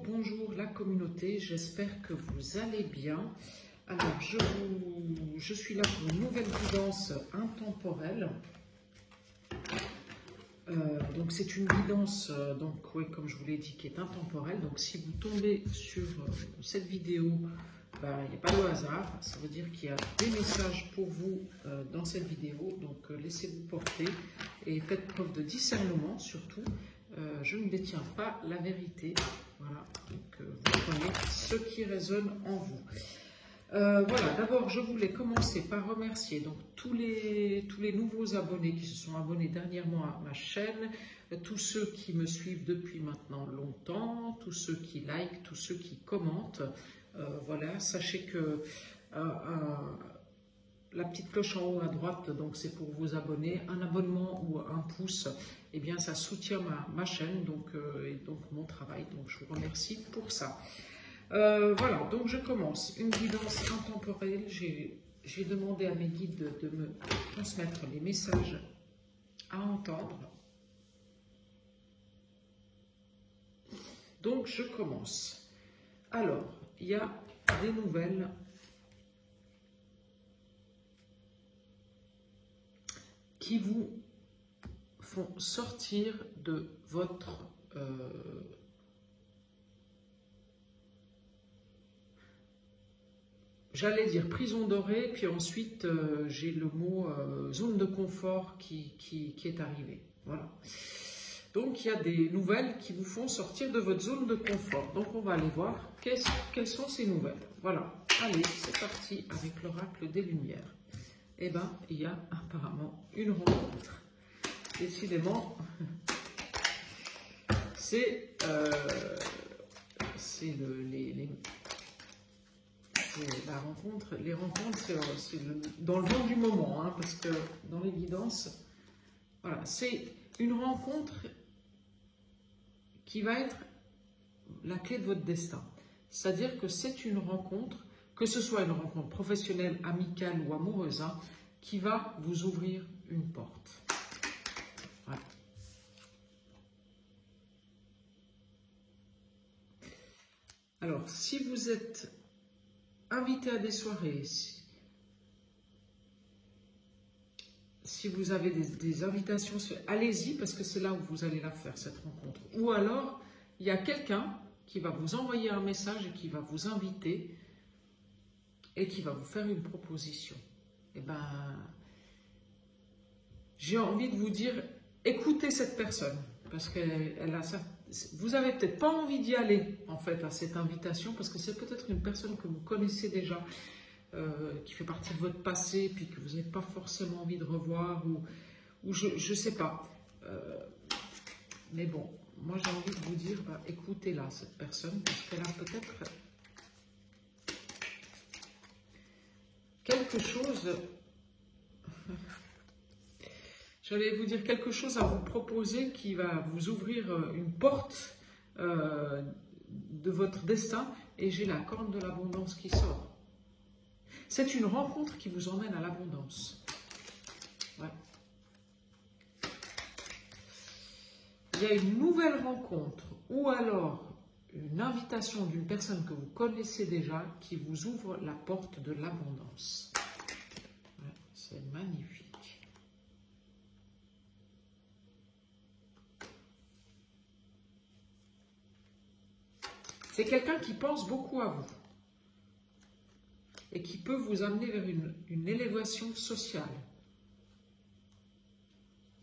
Bonjour la communauté, j'espère que vous allez bien. Alors, je suis là pour une nouvelle guidance intemporelle. Donc c'est une guidance, oui, comme je vous l'ai dit, qui est intemporelle. Donc si vous tombez sur cette vidéo, il n'y a pas de hasard. Ça veut dire qu'il y a des messages pour vous dans cette vidéo. Donc laissez-vous porter et faites preuve de discernement surtout. Je ne détiens pas la vérité. Voilà, donc vous prenez ce qui résonne en vous. Voilà, d'abord je voulais commencer par remercier donc tous les nouveaux abonnés qui se sont abonnés dernièrement à ma chaîne, tous ceux qui me suivent depuis maintenant longtemps, tous ceux qui likent, tous ceux qui commentent. Voilà, sachez que la petite cloche en haut à droite, donc c'est pour vous abonner. Un abonnement ou un pouce, eh bien ça soutient ma chaîne et donc mon travail. Donc je vous remercie pour ça. Voilà, donc je commence une guidance intemporelle. J'ai demandé à mes guides de me transmettre les messages à entendre. Donc je commence. Alors, il y a des nouvelles qui vous font sortir de votre j'allais dire prison dorée, puis ensuite j'ai le mot zone de confort qui est arrivé. Voilà. Donc il y a des nouvelles qui vous font sortir de votre zone de confort. Donc on va aller voir quelles sont ces nouvelles. Voilà. Allez, c'est parti avec l'oracle des Lumières. Eh bien, il y a apparemment une rencontre. Décidément, c'est la rencontre. Les rencontres, c'est dans le vent du moment, hein, parce que dans les guidances, voilà, c'est une rencontre qui va être la clé de votre destin. C'est-à-dire que c'est une rencontre, que ce soit une rencontre professionnelle, amicale ou amoureuse, hein, qui va vous ouvrir une porte. Voilà. Alors, si vous êtes invité à des soirées, si vous avez des invitations, allez-y parce que c'est là où vous allez la faire, cette rencontre. Ou alors, il y a quelqu'un qui va vous envoyer un message et qui va vous inviter et qui va vous faire une proposition. Eh bien, j'ai envie de vous dire, écoutez cette personne, parce qu'elle a ça. Vous n'avez peut-être pas envie d'y aller, en fait, à cette invitation, parce que c'est peut-être une personne que vous connaissez déjà, qui fait partie de votre passé, puis que vous n'avez pas forcément envie de revoir, ou je ne sais pas. Mais bon, moi j'ai envie de vous dire, écoutez-la, cette personne, parce qu'elle a peut-être quelque chose... J'allais vous dire quelque chose à vous proposer qui va vous ouvrir une porte de votre destin. Et j'ai la corne de l'abondance qui sort. C'est une rencontre qui vous emmène à l'abondance. Ouais. Il y a une nouvelle rencontre ou alors une invitation d'une personne que vous connaissez déjà qui vous ouvre la porte de l'abondance. Ouais, c'est magnifique. C'est quelqu'un qui pense beaucoup à vous et qui peut vous amener vers une élévation sociale,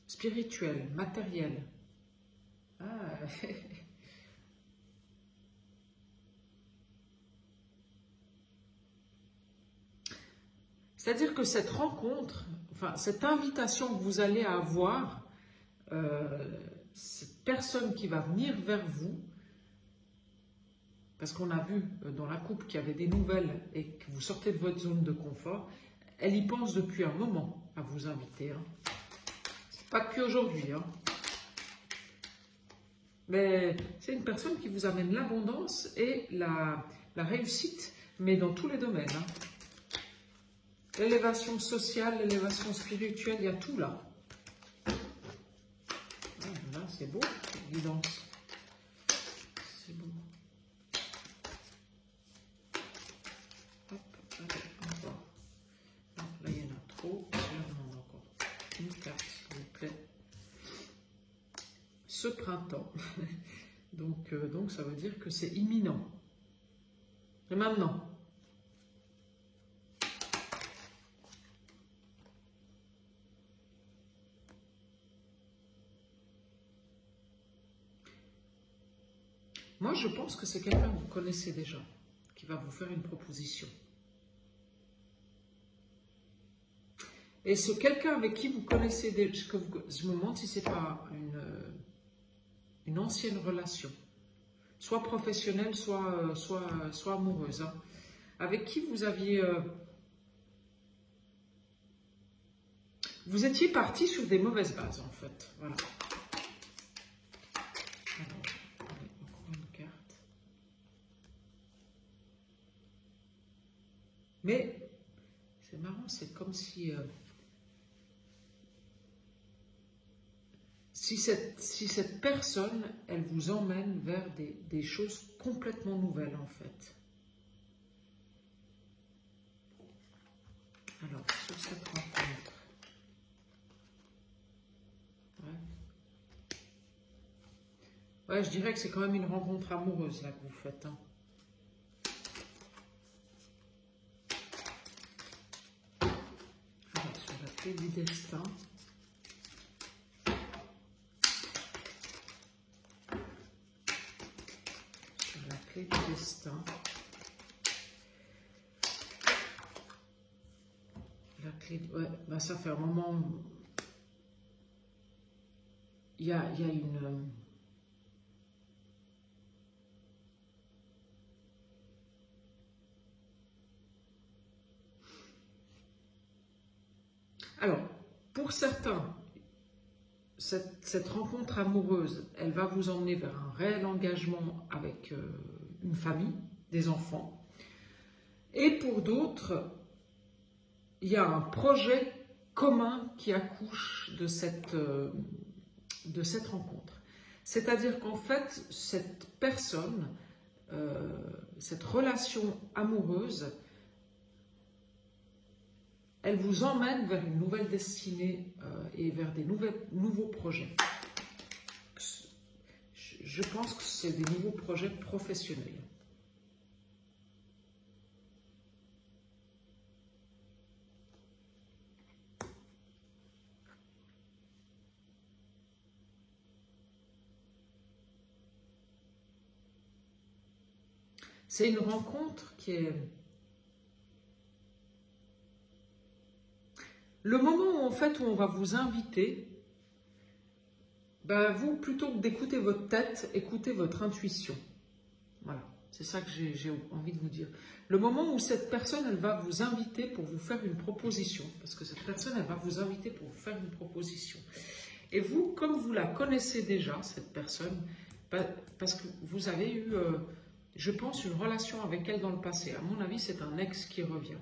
spirituelle, matérielle. Ah. C'est-à-dire que cette rencontre, enfin cette invitation que vous allez avoir, cette personne qui va venir vers vous, parce qu'on a vu dans la coupe qu'il y avait des nouvelles et que vous sortez de votre zone de confort, elle y pense depuis un moment à vous inviter. Hein. C'est pas que aujourd'hui. Hein. Mais c'est une personne qui vous amène l'abondance et la réussite, mais dans tous les domaines. Hein. L'élévation sociale, l'élévation spirituelle, il y a tout là. Là, c'est beau, cette guidance. C'est bon. ce printemps. Donc ça veut dire que c'est imminent. Et maintenant. Moi, je pense que c'est quelqu'un que vous connaissez déjà, qui va vous faire une proposition. Et ce quelqu'un avec qui vous connaissez déjà, je me demande si ce n'est pas une ancienne relation, soit professionnelle, soit amoureuse, hein, avec qui vous aviez... vous étiez parti sur des mauvaises bases, en fait. Voilà. Alors, allez, encore une carte. Mais, c'est marrant, c'est comme si... Si cette personne, elle vous emmène vers des choses complètement nouvelles, en fait. Alors, sur cette rencontre, ouais, je dirais que c'est quand même une rencontre amoureuse, là, que vous faites, hein. Alors, sur la clé du destin... clé du destin. La clé de... Ouais, bah ça fait un moment... Il y a une... Alors, pour certains, cette rencontre amoureuse, elle va vous emmener vers un réel engagement avec une famille, des enfants. Et pour d'autres, il y a un projet commun qui accouche de cette rencontre. C'est-à-dire qu'en fait, cette personne, cette relation amoureuse, elle vous emmène vers une nouvelle destinée et vers des nouveaux projets. Je pense que c'est des nouveaux projets professionnels. C'est une rencontre qui est... Le moment où, en fait, où on va vous inviter, ben vous, plutôt que d'écouter votre tête, écoutez votre intuition. Voilà, c'est ça que j'ai envie de vous dire. Le moment où cette personne, elle va vous inviter pour vous faire une proposition, parce que cette personne, elle va vous inviter pour vous faire une proposition. Et vous, comme vous la connaissez déjà, cette personne, parce que vous avez eu, je pense, une relation avec elle dans le passé. À mon avis, c'est un ex qui revient.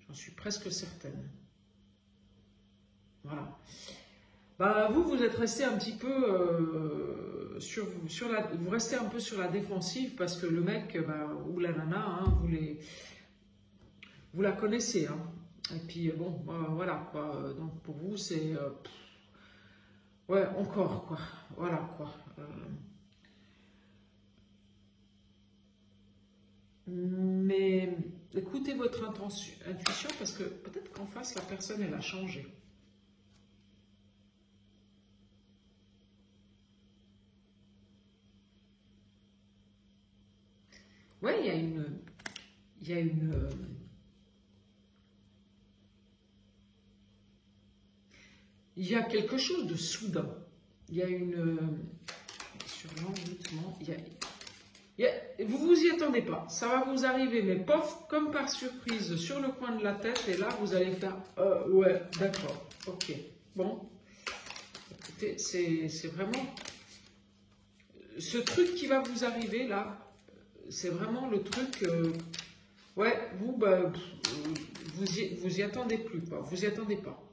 J'en suis presque certaine. Voilà. Bah, vous êtes resté un petit peu vous restez un peu sur la défensive parce que le mec, bah, ou la nana, hein, vous la connaissez, hein. Et puis bon, voilà quoi. Donc pour vous, c'est ouais, encore quoi. Voilà quoi. Mais écoutez votre intuition parce que peut-être qu'en face, la personne, elle a changé. Oui, il y a il y a quelque chose de soudain. Il y a sur l'envoûtement, vous vous y attendez pas. Ça va vous arriver, mais pof, comme par surprise, sur le coin de la tête, et là, vous allez faire, ouais, d'accord, ok, bon. Écoutez, c'est vraiment, ce truc qui va vous arriver, là, c'est vraiment le truc, ouais, vous, bah, vous y attendez plus, quoi. Vous y attendez pas.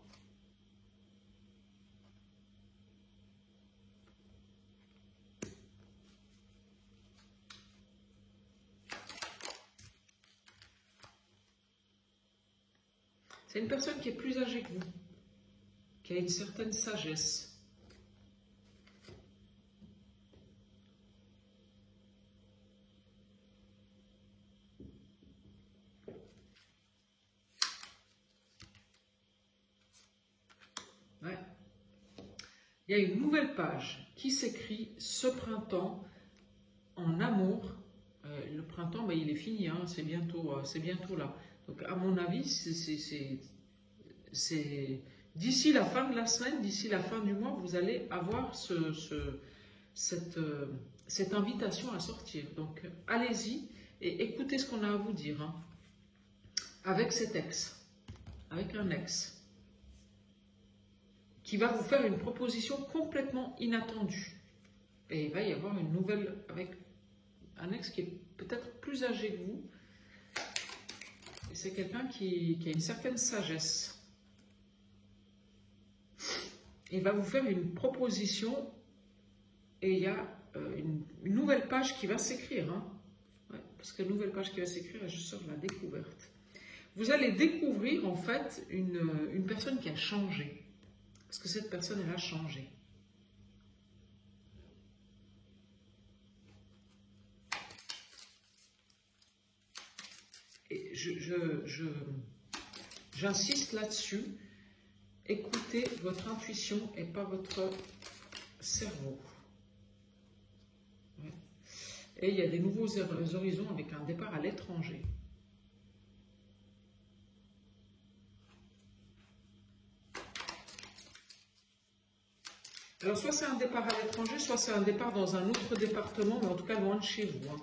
C'est une personne qui est plus âgée que vous, qui a une certaine sagesse. Il y a une nouvelle page qui s'écrit ce printemps en amour. Le printemps, ben, il est fini, hein, c'est bientôt là. Donc à mon avis, c'est d'ici la fin de la semaine, d'ici la fin du mois, vous allez avoir cette invitation à sortir. Donc allez-y et écoutez ce qu'on a à vous dire, hein, avec cet ex, avec un ex qui va vous faire une proposition complètement inattendue. Et il va y avoir une nouvelle avec un ex qui est peut-être plus âgé que vous. Et c'est quelqu'un qui a une certaine sagesse. Il va vous faire une proposition et il y a une nouvelle page qui va s'écrire. Hein. Ouais, parce que la nouvelle page qui va s'écrire est juste sur la découverte. Vous allez découvrir en fait une personne qui a changé. Parce que cette personne, elle a changé. Et j'insiste là-dessus. Écoutez votre intuition et pas votre cerveau. Ouais. Et il y a des nouveaux horizons avec un départ à l'étranger. Alors, soit c'est un départ à l'étranger, soit c'est un départ dans un autre département, mais en tout cas loin de chez vous. Hein.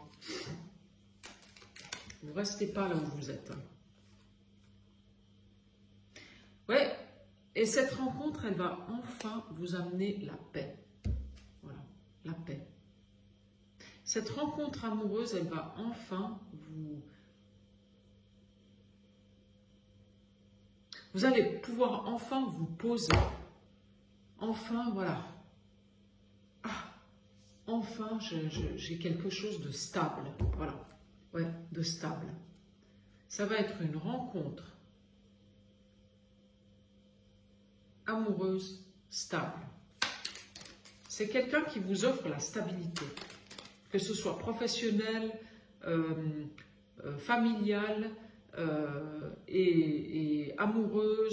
Vous ne restez pas là où vous êtes. Hein. Ouais, et cette rencontre, elle va enfin vous amener la paix. Voilà, la paix. Cette rencontre amoureuse, elle va enfin vous... Vous allez pouvoir enfin vous poser. Enfin, voilà. Ah, enfin, j'ai quelque chose de stable. Voilà. Ouais, de stable. Ça va être une rencontre amoureuse stable. C'est quelqu'un qui vous offre la stabilité. Que ce soit professionnel, familial et amoureux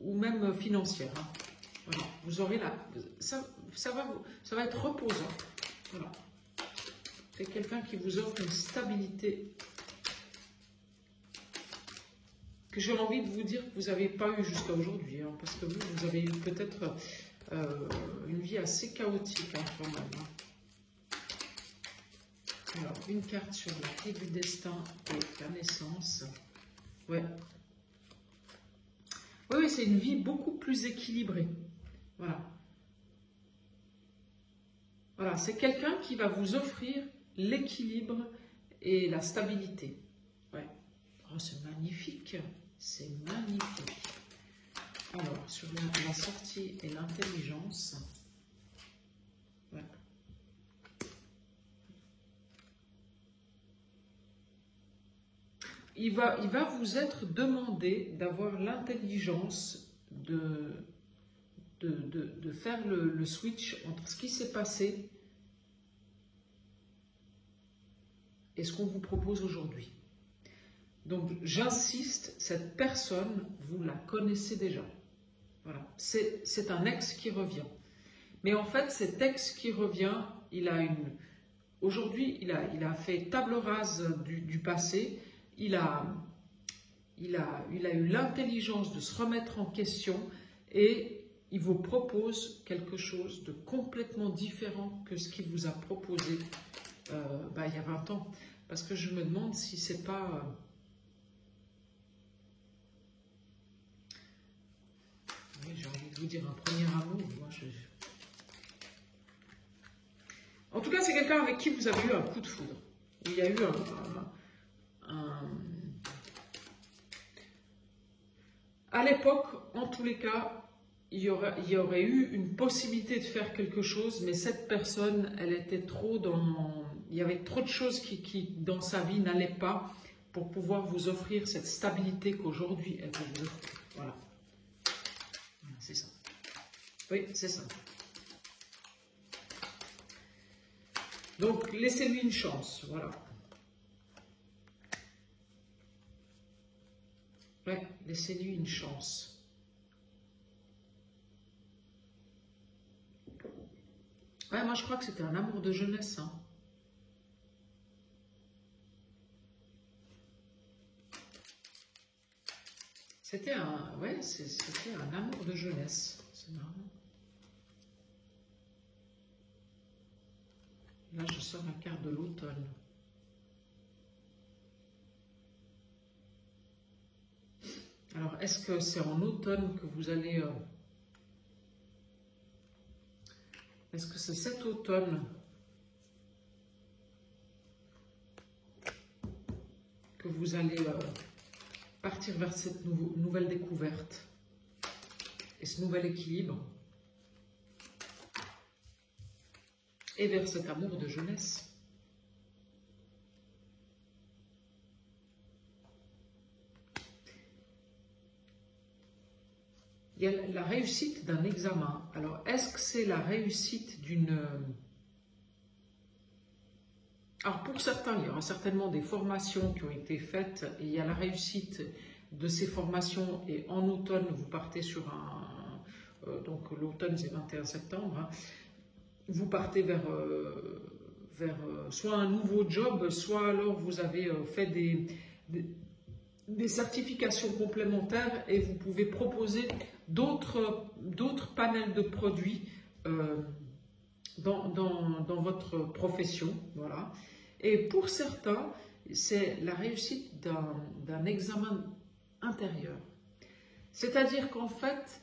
ou même financière. Hein. Voilà. Vous aurez ça va être reposant. Voilà. C'est quelqu'un qui vous offre une stabilité que j'ai envie de vous dire que vous n'avez pas eu jusqu'à aujourd'hui. Hein, parce que vous avez eu peut-être une vie assez chaotique hein, quand même. Hein. Alors, une carte sur la clé du destin et la naissance. Ouais. Oui, c'est une vie beaucoup plus équilibrée. Voilà. Voilà, c'est quelqu'un qui va vous offrir l'équilibre et la stabilité. Ouais. Oh, c'est magnifique. C'est magnifique. Alors, sur la sortie et l'intelligence. Ouais. Il va vous être demandé d'avoir l'intelligence de faire le switch entre ce qui s'est passé et ce qu'on vous propose aujourd'hui. Donc, j'insiste, cette personne, vous la connaissez déjà. Voilà. C'est un ex qui revient. Mais en fait, cet ex qui revient, aujourd'hui, il a fait table rase du passé. Il a eu l'intelligence de se remettre en question et il vous propose quelque chose de complètement différent que ce qu'il vous a proposé il y a 20 ans. Parce que je me demande si c'est pas... oui, j'ai envie de vous dire un premier amour. Moi, en tout cas, c'est quelqu'un avec qui vous avez eu un coup de foudre. Il y a eu à l'époque, en tous les cas, il y aurait eu une possibilité de faire quelque chose, mais cette personne, elle était trop dans... Il y avait trop de choses qui dans sa vie, n'allaient pas pour pouvoir vous offrir cette stabilité qu'aujourd'hui, elle peut vous offrir. Voilà. C'est ça. Oui, c'est ça. Donc, laissez-lui une chance, voilà. Ouais, laissez-lui une chance. Ouais, moi je crois que c'était un amour de jeunesse. Hein. C'était un, ouais, c'était un amour de jeunesse. C'est marrant. Là, je sors la carte de l'automne. Alors, est-ce que c'est en automne que vous allez... est-ce que c'est cet automne que vous allez partir vers cette nouvelle découverte et ce nouvel équilibre et vers cet amour de jeunesse? Il y a la réussite d'un examen. Alors, est-ce que c'est la réussite d'une... Alors, pour certains, il y aura certainement des formations qui ont été faites et il y a la réussite de ces formations. Et en automne, vous partez sur un... donc, l'automne, c'est 21 septembre. Hein, vous partez vers soit un nouveau job, soit alors vous avez fait des certifications complémentaires et vous pouvez proposer d'autres panels de produits dans votre profession. Voilà. Et pour certains, c'est la réussite d'un examen intérieur. C'est-à-dire qu'en fait,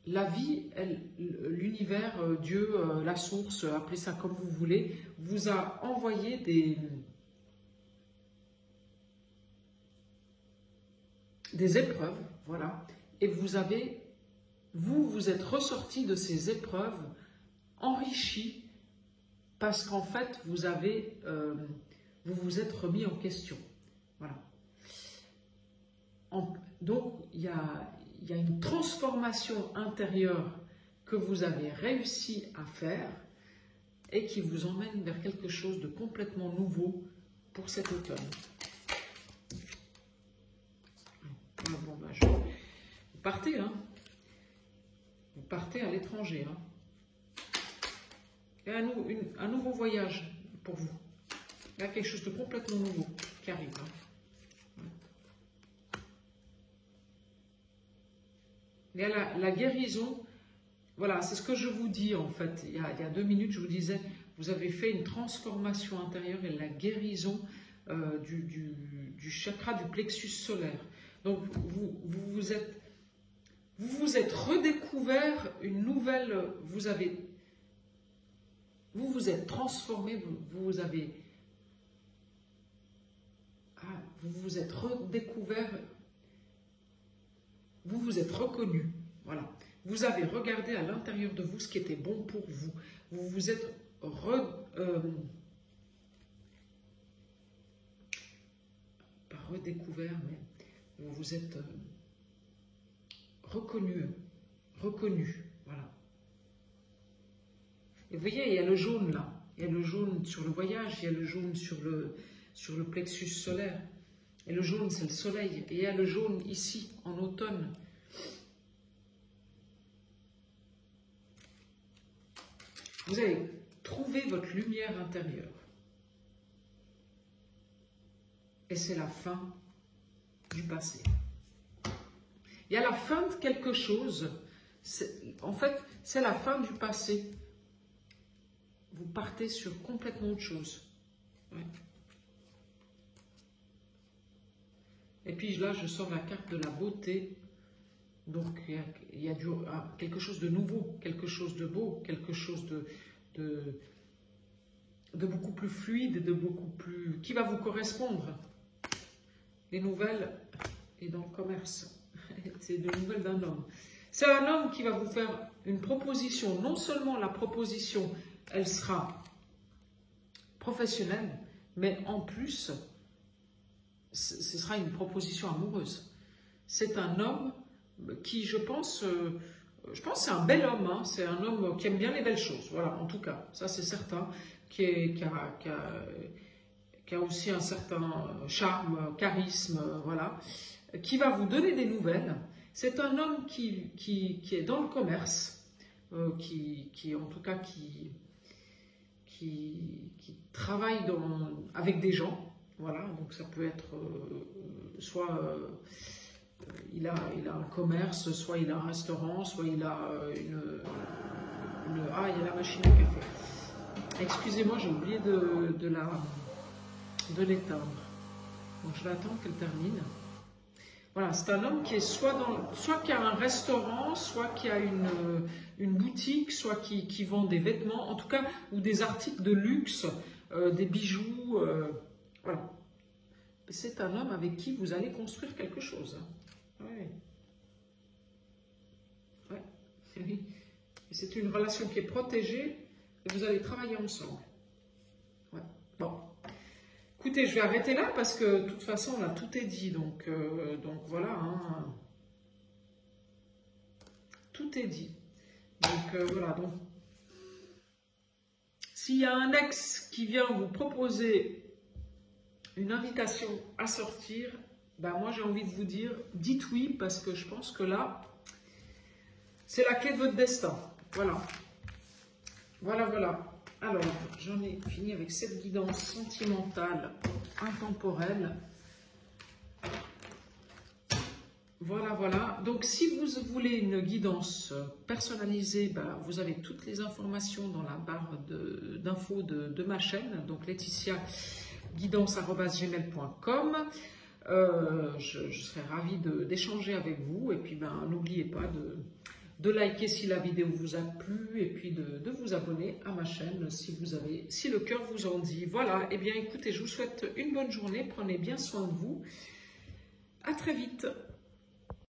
la vie, l'univers, Dieu, la source, appelez ça comme vous voulez, vous a envoyé des épreuves, voilà, et vous êtes ressorti de ces épreuves enrichi parce qu'en fait, vous vous êtes remis en question. Voilà. Donc, il y a une transformation intérieure que vous avez réussi à faire et qui vous emmène vers quelque chose de complètement nouveau pour cet automne. Bon, ben, vous partez, hein. Vous partez à l'étranger, hein. Il y a un nouveau voyage pour vous. Il y a quelque chose de complètement nouveau qui arrive. Hein. Il y a la guérison. Voilà, c'est ce que je vous dis en fait. Il y a 2 minutes, je vous disais, vous avez fait une transformation intérieure et la guérison du chakra du plexus solaire. Donc, vous vous êtes redécouvert une nouvelle, vous vous êtes transformé, vous vous êtes redécouvert, vous vous êtes reconnu, voilà. Vous avez regardé à l'intérieur de vous ce qui était bon pour vous. Vous vous êtes pas redécouvert, mais vous vous êtes reconnu, voilà. Et vous voyez, il y a le jaune là, il y a le jaune sur le voyage, il y a le jaune sur le plexus solaire. Et le jaune, c'est le soleil. Et il y a le jaune ici, en automne. Vous avez trouvé votre lumière intérieure. Et c'est la fin du passé. Il y a la fin de quelque chose. En fait, c'est la fin du passé. Vous partez sur complètement autre chose. Ouais. Et puis là, je sors la carte de la beauté. Donc, il y a quelque chose de nouveau, quelque chose de beau, quelque chose de beaucoup plus fluide, de beaucoup plus... qui va vous correspondre. Les nouvelles et dans le commerce. C'est des nouvelles d'un homme. C'est un homme qui va vous faire une proposition. Non seulement la proposition, elle sera professionnelle, mais en plus, ce sera une proposition amoureuse. C'est un homme qui, je pense c'est un bel homme, hein. C'est un homme qui aime bien les belles choses, voilà, en tout cas, ça c'est certain, qui a aussi un certain charme, charisme, voilà, qui va vous donner des nouvelles. C'est un homme qui est dans le commerce, qui en tout cas qui travaille avec des gens. Voilà, donc ça peut être soit il a un commerce, soit il a un restaurant, soit il a ah, il y a la machine à café. Excusez-moi, j'ai oublié de l'éteindre. Donc je vais attendre qu'elle termine. Voilà, c'est un homme qui est soit qui a un restaurant, soit qui a une boutique, soit qui vend des vêtements, en tout cas, ou des articles de luxe, des bijoux. Voilà. C'est un homme avec qui vous allez construire quelque chose. Ouais. Ouais. Oui. C'est une relation qui est protégée et vous allez travailler ensemble. Ouais. Bon. Écoutez, je vais arrêter là parce que de toute façon, là, tout est dit. Donc voilà. Hein. Tout est dit. Donc voilà. Donc, s'il y a un ex qui vient vous proposer une invitation à sortir, ben moi j'ai envie de vous dire, dites oui, parce que je pense que là, c'est la clé de votre destin. Voilà. Voilà, voilà. Alors, j'en ai fini avec cette guidance sentimentale, intemporelle. Voilà, voilà. Donc, si vous voulez une guidance personnalisée, ben, vous avez toutes les informations dans la barre d'infos de ma chaîne, donc Laetitia, guidance@gmail.com. Je serai ravie d'échanger avec vous. Et puis, ben, n'oubliez pas de liker si la vidéo vous a plu et puis de vous abonner à ma chaîne si le cœur vous en dit. Voilà, et bien écoutez, je vous souhaite une bonne journée, prenez bien soin de vous. À très vite.